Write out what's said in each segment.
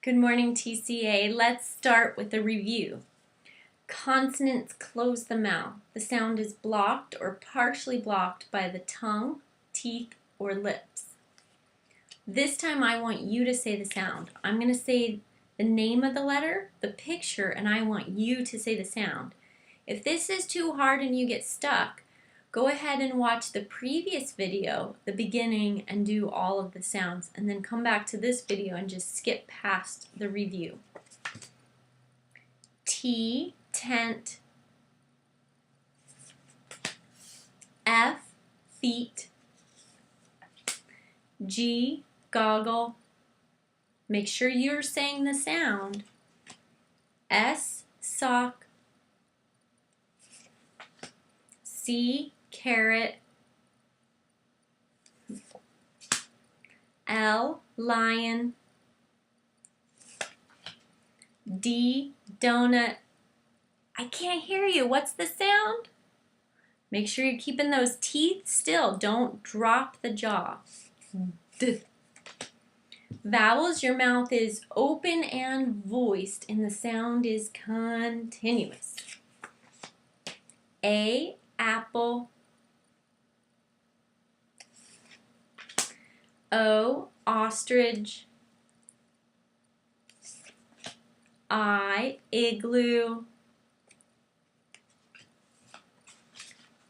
Good morning, TCA. Let's start with a review. Consonants close the mouth. The sound is blocked or partially blocked by the tongue, teeth, or lips. This time I want you to say the sound. I'm going to say the name of the letter, the picture, and I want you to say the sound. If this is too hard and you get stuck, go ahead and watch the previous video, the beginning, and do all of the sounds, and then come back to this video and just skip past the review. T, tent. F, feet. G, goggle. Make sure you're saying the sound. S, sock. C, carrot. L, lion. D, donut. I can't hear you. What's the sound? Make sure you're keeping those teeth still. Don't drop the jaw. D. Vowels, your mouth is open and voiced, and the sound is continuous. A, apple. O, ostrich. I, igloo.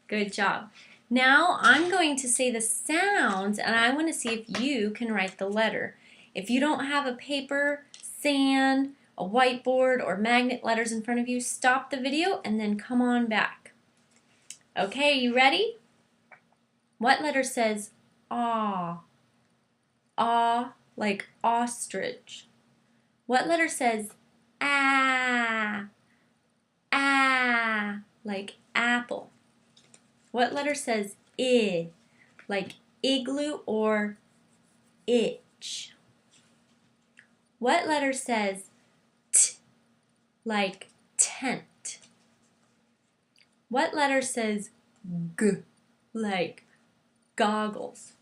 Good job. Now I'm going to say the sounds, and I want to see if you can write the letter. If you don't have a paper, sand, a whiteboard, or magnet letters in front of you, stop the video and then come on back. Okay, you ready? What letter says ah? Ah, like ostrich. What letter says ah? Ah, like apple. What letter says I, like igloo or itch? What letter says T, like tent? What letter says G, like goggles?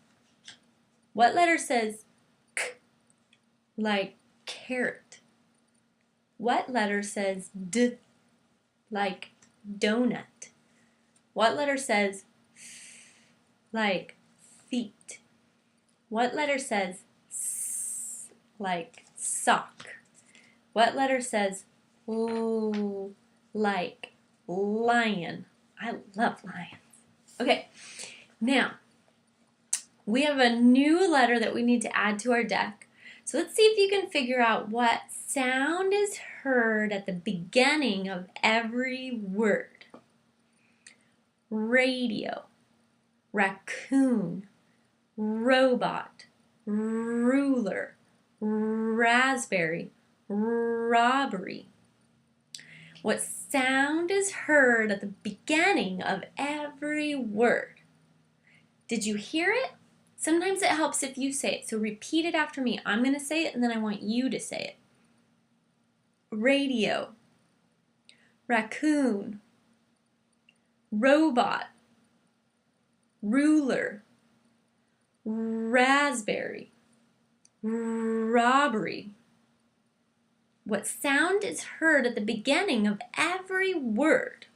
What letter says K, like carrot? What letter says D, like donut? What letter says F, like feet? What letter says S, like sock? What letter says L, like lion? I love lions. Okay, now we have a new letter that we need to add to our deck. So let's see if you can figure out what sound is heard at the beginning of every word. Radio, raccoon, robot, ruler, raspberry, robbery. What sound is heard at the beginning of every word? Did you hear it? Sometimes it helps if you say it, so repeat it after me. I'm going to say it and then I want you to say it. Radio, raccoon, robot, ruler, raspberry, robbery. What sound is heard at the beginning of every word?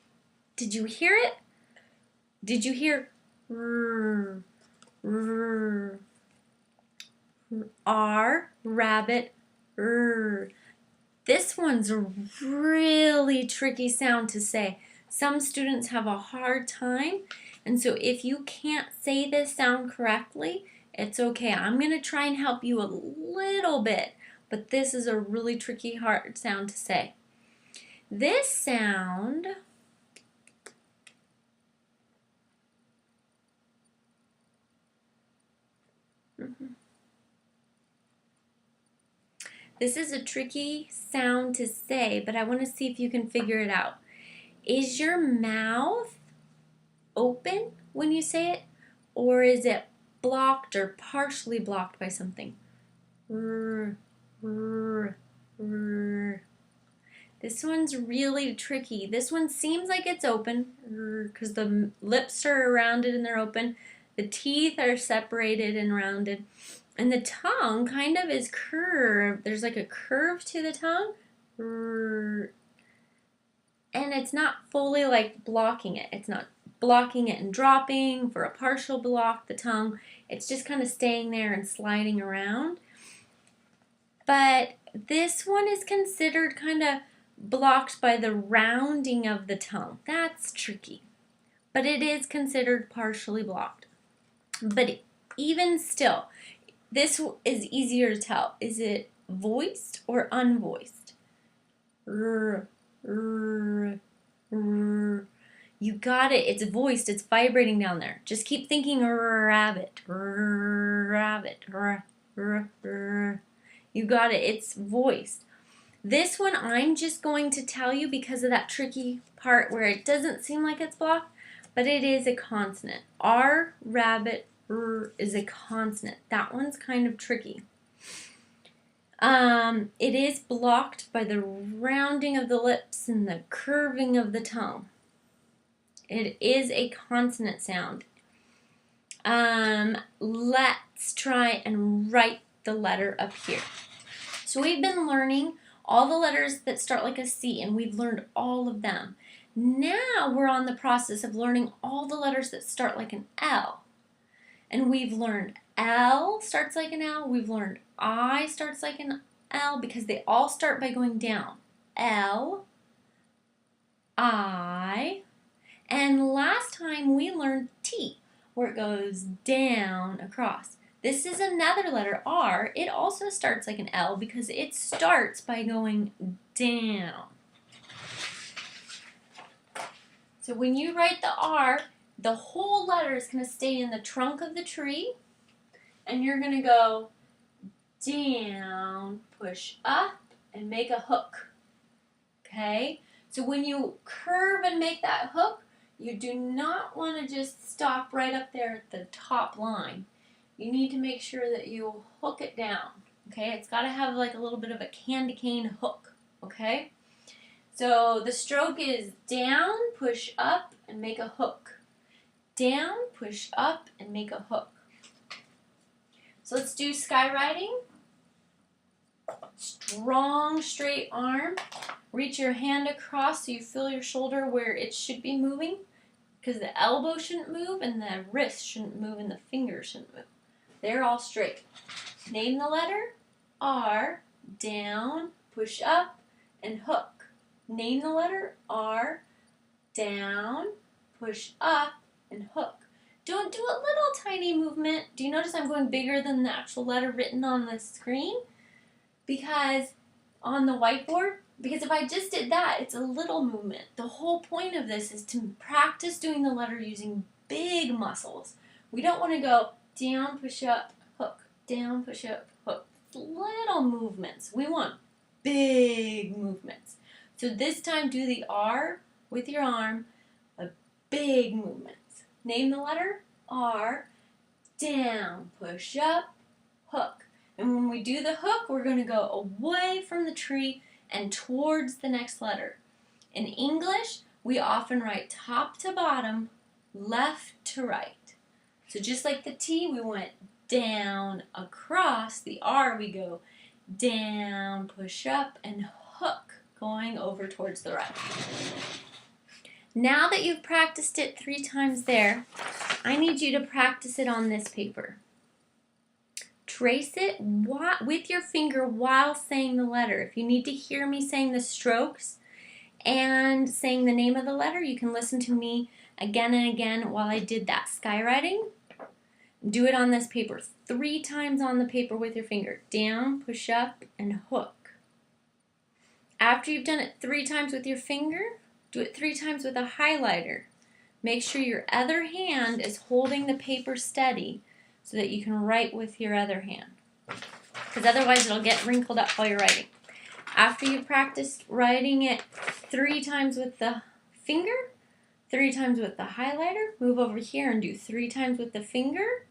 Did you hear it? Did you hear r, r, R, rabbit, r? This one's a really tricky sound to say. Some students have a hard time, and so if you can't say this sound correctly, it's okay. I'm going to try and help you a little bit, but this is a really tricky, hard sound to say. This sound This is a tricky sound to say, but I want to see if you can figure it out. Is your mouth open when you say it, or is it blocked or partially blocked by something? R, r, r. This one's really tricky. This one seems like it's open because the lips are rounded and they're open. The teeth are separated and rounded. And the tongue kind of is curved. There's like a curve to the tongue. And it's not fully like blocking it. It's not blocking it and dropping for a partial block, the tongue. It's just kind of staying there and sliding around. But this one is considered kind of blocked by the rounding of the tongue. That's tricky. But it is considered partially blocked. But even still, this is easier to tell. Is it voiced or unvoiced? You got it. It's voiced. It's vibrating down there. Just keep thinking rabbit. Rabbit. You got it. It's voiced. This one I'm just going to tell you because of that tricky part where it doesn't seem like it's blocked, but it is a consonant. R, rabbit, is a consonant. That one's kind of tricky. It is blocked by the rounding of the lips and the curving of the tongue. It is a consonant sound. Let's try and write the letter up here. So we've been learning all the letters that start like a C, and we've learned all of them. Now we're on the process of learning all the letters that start like an L. And we've learned L starts like an L. We've learned I starts like an L because they all start by going down. L, I, and last time we learned T, where it goes down across. This is another letter, R. It also starts like an L because it starts by going down. So when you write the R, the whole letter is going to stay in the trunk of the tree, and you're going to go down, push up, and make a hook. Okay? So when you curve and make that hook, you do not want to just stop right up there at the top line. You need to make sure that you hook it down. Okay? It's got to have like a little bit of a candy cane hook. Okay? So the stroke is down, push up, and make a hook. Down, push up, and make a hook. So let's do skywriting. Strong, straight arm. Reach your hand across so you feel your shoulder where it should be moving, because the elbow shouldn't move, and the wrist shouldn't move, and the fingers shouldn't move. They're all straight. Name the letter. R, down, push up, and hook. Name the letter. R, down, push up, and hook. Don't do a little tiny movement. Do you notice I'm going bigger than the actual letter written on the screen? Because on the whiteboard, because if I just did that, it's a little movement. The whole point of this is to practice doing the letter using big muscles. We don't want to go down, push up, hook, down, push up, hook. Little movements. We want big movements. So this time do the R with your arm, a big movement. Name the letter. R, down, push up, hook. And when we do the hook, we're going to go away from the tree and towards the next letter. In English, we often write top to bottom, left to right. So just like the T, we went down, across. The R, we go down, push up, and hook, going over towards the right. Now that you've practiced it 3 times there, I need you to practice it on this paper. Trace it with your finger while saying the letter. If you need to hear me saying the strokes and saying the name of the letter, you can listen to me again and again while I did that. Skywriting, do it on this paper. 3 times on the paper with your finger. Down, push up, and hook. After you've done it 3 times with your finger, do it 3 times with a highlighter. Make sure your other hand is holding the paper steady so that you can write with your other hand. Because otherwise it'll get wrinkled up while you're writing. After you practice writing it 3 times with the finger, 3 times with the highlighter, move over here and do 3 times with the finger,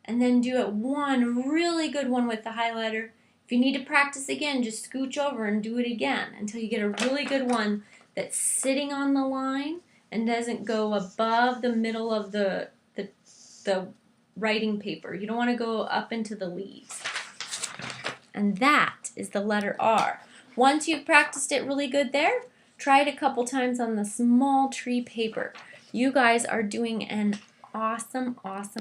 and then do it one really good one with the highlighter. If you need to practice again, just scooch over and do it again until you get a really good one that's sitting on the line and doesn't go above the middle of the writing paper. You don't want to go up into the leaves. And that is the letter R. Once you've practiced it really good there, try it a couple times on the small tree paper. You guys are doing an awesome